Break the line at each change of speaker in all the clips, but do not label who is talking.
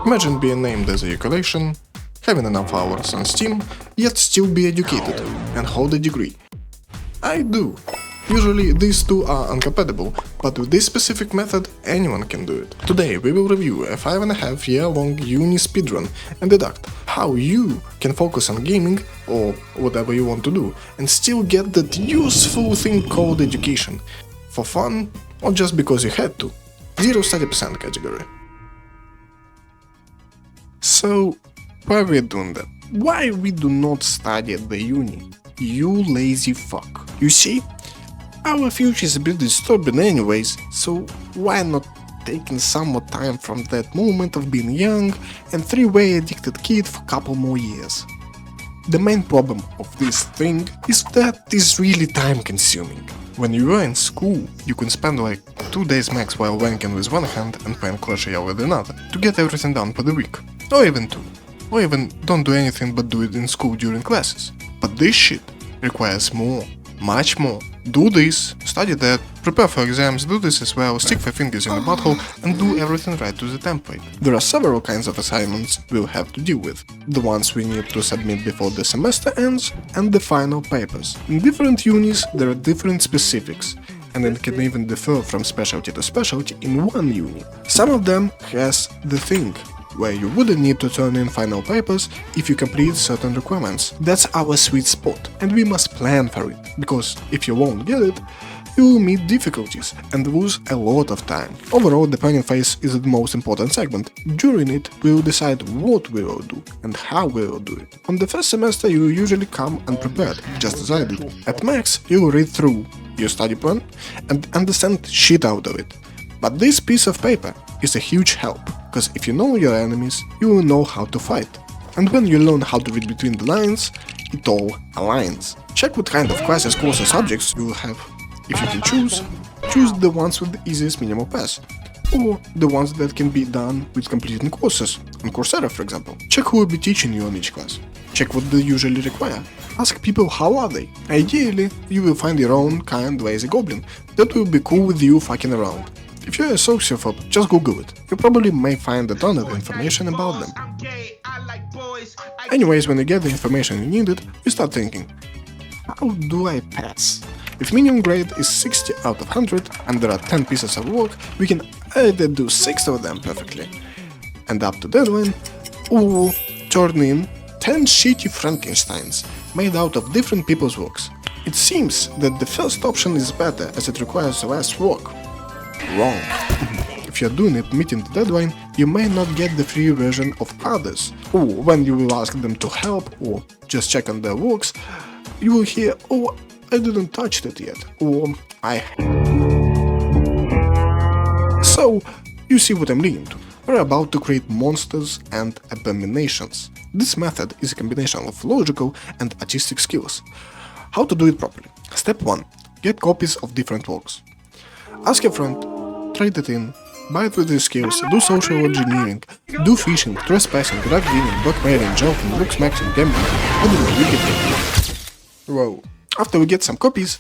Imagine being named as a calculation, having enough hours on Steam, yet still be educated and hold a degree. I do. Usually these two are incompatible, but with this specific method anyone can do it. Today we will review a 5.5-year-long uni speedrun and deduct how you can focus on gaming or whatever you want to do and still get that useful thing called education. For fun or just because you had to. 0-30% category. So, why are we doing that? Why we do not study at the uni? You lazy fuck. You see? Our future is a bit disturbing anyways, so why not taking some more time from that moment of being young and three-way addicted kid for a couple more years? The main problem of this thing is that it's really time consuming. When you are in school, you can spend like 2 days max while wanking with one hand and playing Clash Royale with another, to get everything done for the week. Or even 2. Or even don't do anything but do it in school during classes. But this shit requires more. Much more. Do this, study that, prepare for exams, do this as well, stick 5 fingers in the butthole and do everything right to the template. There are several kinds of assignments we'll have to deal with. The ones we need to submit before the semester ends and the final papers. In different unis there are different specifics, and it can even differ from specialty to specialty in one uni. Some of them has the thing, where you wouldn't need to turn in final papers if you complete certain requirements. That's our sweet spot, and we must plan for it, because if you won't get it, you will meet difficulties and lose a lot of time. Overall, the planning phase is the most important segment. During it, we will decide what we will do and how we will do it. On the first semester you will usually come unprepared, just as I did. At max, you will read through your study plan and understand shit out of it. But this piece of paper is a huge help, because if you know your enemies, you will know how to fight. And when you learn how to read between the lines, it all aligns. Check what kind of classes, courses, subjects you will have. If you can choose the ones with the easiest minimal pass, or the ones that can be done with completing courses, on Coursera for example. Check who will be teaching you on each class. Check what they usually require. Ask people how are they. Ideally, you will find your own kind lazy goblin that will be cool with you fucking around. If you're a sociophobe, just Google it. You probably may find a ton of information about them. Anyways, when you get the information you needed, you start thinking, how do I pass? If minimum grade is 60 out of 100 and there are 10 pieces of work, we can either do 6 of them perfectly and up to deadline, or turn in 10 shitty Frankensteins made out of different people's works. It seems that the first option is better as it requires less work. Wrong. If you're doing it meeting the deadline, you may not get the free version of others, or when you will ask them to help or just check on their works, you will hear, oh, I didn't touch that yet, or I... So, you see what I'm leading to. We're about to create monsters and abominations. This method is a combination of logical and artistic skills. How to do it properly? Step 1. Get copies of different works. Ask your friend, trade it in, buy it with your skills, do social engineering, do phishing, trespassing, drug dealing, blackmailing, joking, book smacking, gambling, whatever you get. Whoa. After we get some copies,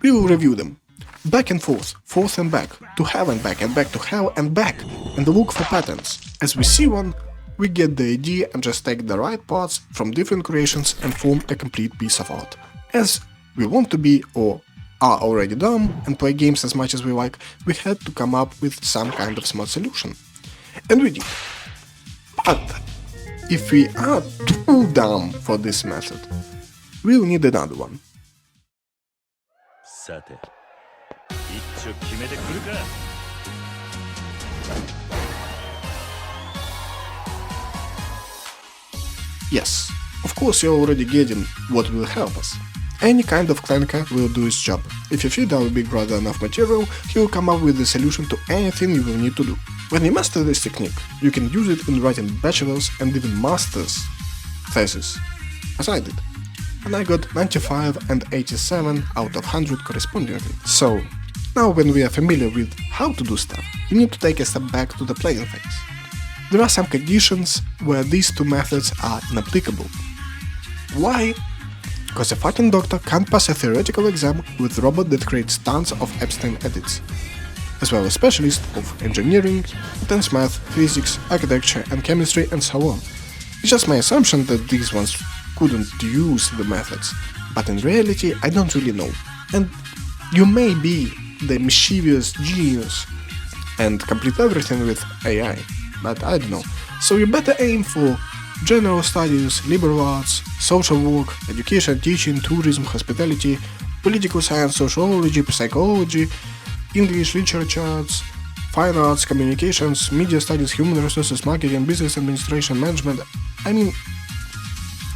we will review them. Back and forth and back, to hell and back to hell and back, and look for patterns. As we see one, we get the idea and just take the right parts from different creations and form a complete piece of art. As we want to be or are already dumb and play games as much as we like, we had to come up with some kind of smart solution. And we did. But if we are too dumb for this method, we'll need another one. Yes, of course you're already getting what will help us. Any kind of clanker will do its job. If you feed our big brother enough material, he will come up with the solution to anything you will need to do. When you master this technique, you can use it in writing bachelor's and even master's thesis, as I did. And I got 95 and 87 out of 100 correspondingly. So, now when we are familiar with how to do stuff, we need to take a step back to the playing phase. There are some conditions where these two methods are inapplicable. Why? Because a fucking doctor can't pass a theoretical exam with a robot that creates tons of Epstein edits. as well as specialists of engineering, advanced math, physics, architecture and chemistry and so on. It's just my assumption that these ones couldn't use the methods, but in reality I don't really know. And you may be the mischievous genius and complete everything with AI, but I don't know. So you better aim for general studies, liberal arts, social work, education, teaching, tourism, hospitality, political science, sociology, psychology, English, literature arts, fine arts, communications, media studies, human resources, marketing, business administration, management. I mean,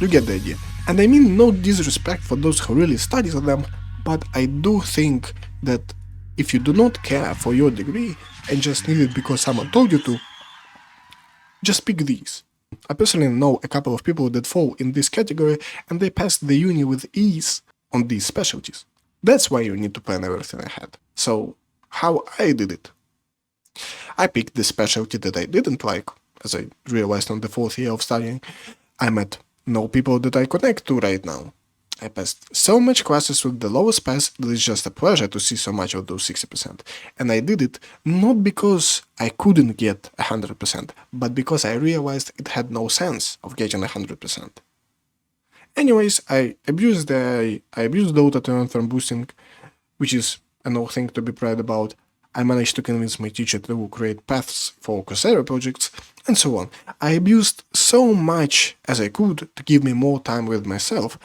you get the idea. And I mean no disrespect for those who really study them, but I do think that if you do not care for your degree and just need it because someone told you to, just pick these. I personally know a couple of people that fall in this category and they passed the uni with ease on these specialties. That's why you need to plan everything ahead. So, how I did it? I picked the specialty that I didn't like, as I realized on the 4th year of studying. I met no people that I connect to right now. I passed so much classes with the lowest pass that it's just a pleasure to see so much of those 60%. And I did it not because I couldn't get 100%, but because I realized it had no sense of getting 100%. Anyways, I abused the auto-turn from boosting, which is a no thing to be proud about. I managed to convince my teacher to create paths for Coursera projects, and so on. I abused so much as I could to give me more time with myself,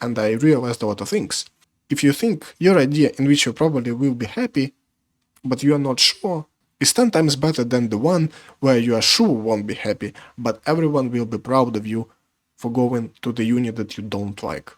and I realized a lot of things. If you think your idea in which you probably will be happy, but you are not sure, is 10 times better than the one where you are sure won't be happy, but everyone will be proud of you for going to the uni that you don't like.